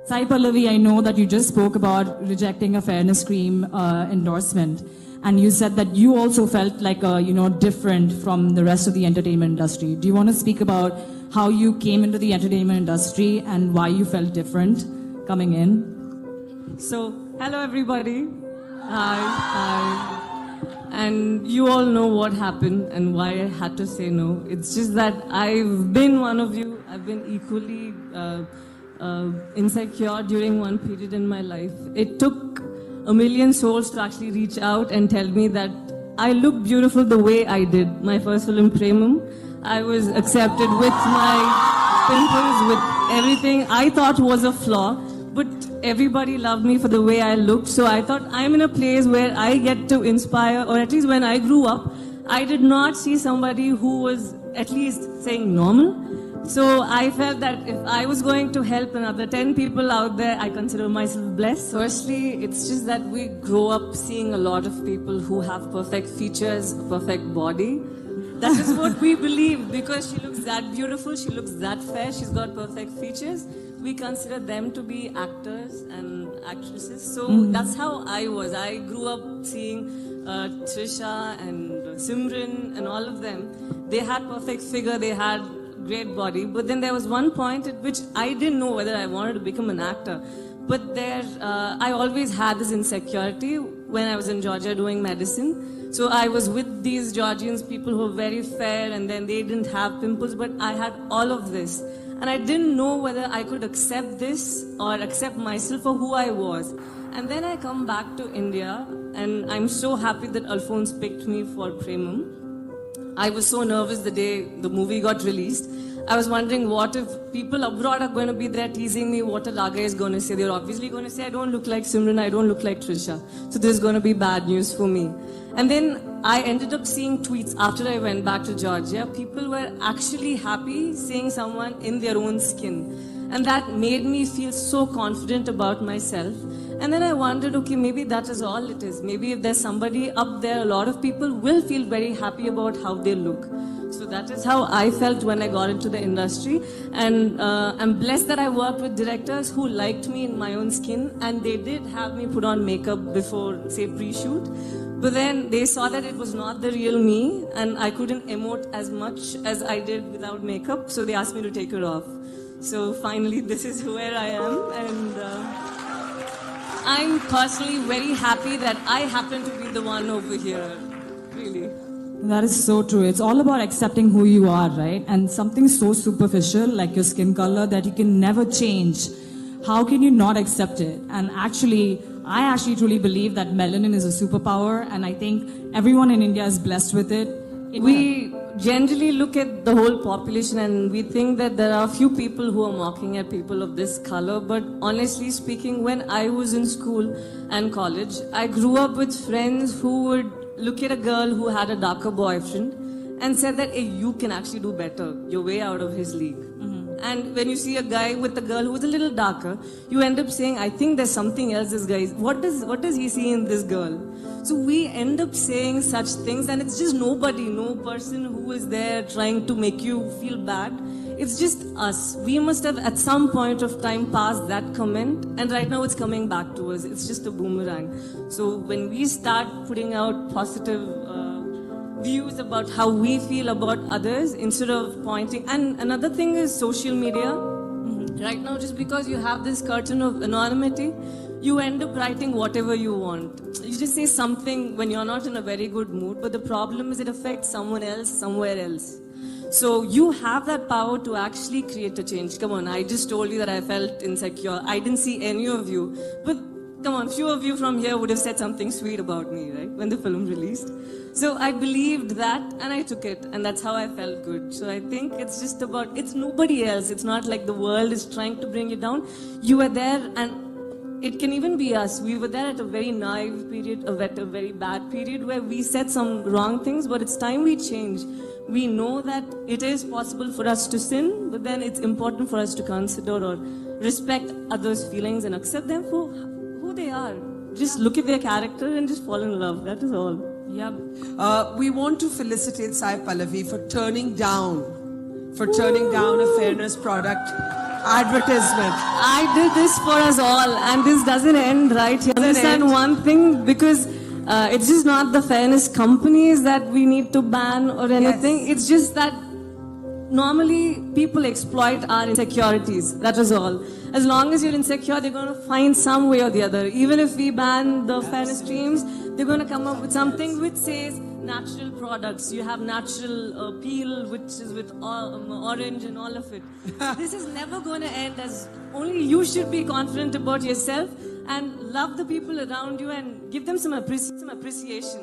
Sai Pallavi, I know that you just spoke about rejecting a fairness cream endorsement, and you said that you also felt like different from the rest of the entertainment industry. Do you want to speak about how you came into the entertainment industry and why you felt different coming in? So, hello everybody. Hi. And you all know what happened and why I had to say no. It's just that I've been one of you. I've been equally insecure during one period in my life. It took a million souls to actually reach out and tell me that I look beautiful the way I did. My first film, Premam, I was accepted with my pimples, with everything I thought was a flaw. But everybody loved me for the way I looked. So I thought I'm in a place where I get to inspire, or at least when I grew up, I did not see somebody who was at least saying normal. So I felt that if I was going to help another 10 people out there, I consider myself blessed. Firstly, it's just that we grow up seeing a lot of people who have perfect features, perfect body. That is what we believe, because she looks that beautiful, she looks that fair, she's got perfect features. We consider them to be actors and actresses. So that's how I was. I grew up seeing Trisha and Simran and all of them. They had perfect figure, they had great body. But then there was one point at which I didn't know whether I wanted to become an actor. But I always had this insecurity when I was in Georgia doing medicine. So I was with these Georgians, people who were very fair, and then they didn't have pimples, but I had all of this. And I didn't know whether I could accept this or accept myself for who I was. And then I come back to India, and I'm so happy that Alphonse picked me for Premam. I was so nervous the day the movie got released. I was wondering, what if people abroad are going to be there teasing me, what Alaga is going to say? They're obviously going to say, I don't look like Simran, I don't look like Trisha. So this is going to be bad news for me. And then I ended up seeing tweets after I went back to Georgia. People were actually happy seeing someone in their own skin. And that made me feel so confident about myself. And then I wondered, okay, maybe that is all it is. Maybe if there's somebody up there, a lot of people will feel very happy about how they look. So that is how I felt when I got into the industry. And I'm blessed that I worked with directors who liked me in my own skin, and they did have me put on makeup before, say, pre-shoot. But then they saw that it was not the real me, and I couldn't emote as much as I did without makeup, so they asked me to take it off. So finally, this is where I am, and I'm personally very happy that I happen to be the one over here, really. That is so true. It's all about accepting who you are, right? And something so superficial like your skin color that you can never change. How can you not accept it? And I actually truly believe that melanin is a superpower, and I think everyone in India is blessed with it. We generally look at the whole population and we think that there are a few people who are mocking at people of this color, but honestly speaking, when I was in school and college, I grew up with friends who would look at a girl who had a darker boyfriend and said that, hey, you can actually do better. You're way out of his league. And when you see a guy with a girl who's a little darker, you end up saying, I think there's something else this guy is. What does he see in this girl? So we end up saying such things, and it's just no person who is there trying to make you feel bad. It's just us. We must have at some point of time passed that comment, and right now it's coming back to us. It's just a boomerang. So when we start putting out positive views about how we feel about others instead of pointing. And another thing is social media. Right now, just because you have this curtain of anonymity, you end up writing whatever you want. You just say something when you're not in a very good mood, but the problem is it affects someone else somewhere else. So you have that power to actually create a change. Come on, I just told you that I felt insecure. I didn't see any of you, but come on, few of you from here would have said something sweet about me, right, when the film released. So I believed that and I took it, and that's how I felt good. So I think it's just about, it's nobody else. It's not like the world is trying to bring you down. You were there, and it can even be us. We were there at a very naive period, at a very bad period where we said some wrong things, but it's time we change. We know that it is possible for us to sin, but then it's important for us to consider or respect others' feelings and accept them for who they are. Just look at their character and just fall in love. That is all. Yeah. We want to felicitate Sai Pallavi for turning down for turning down a fairness product advertisement. I did this for us all, and this doesn't end right here. Understand end? one thing, because it's just not the fairness companies that we need to ban or anything. It's just that normally people exploit our insecurities. That is all. As long as you're insecure, they're going to find some way or the other. Even if we ban the fairness streams, they're going to come up with something which says natural products. You have natural peel, which is with orange and all of it. This is never going to end. As only you should be confident about yourself and love the people around you and give them some appreciation.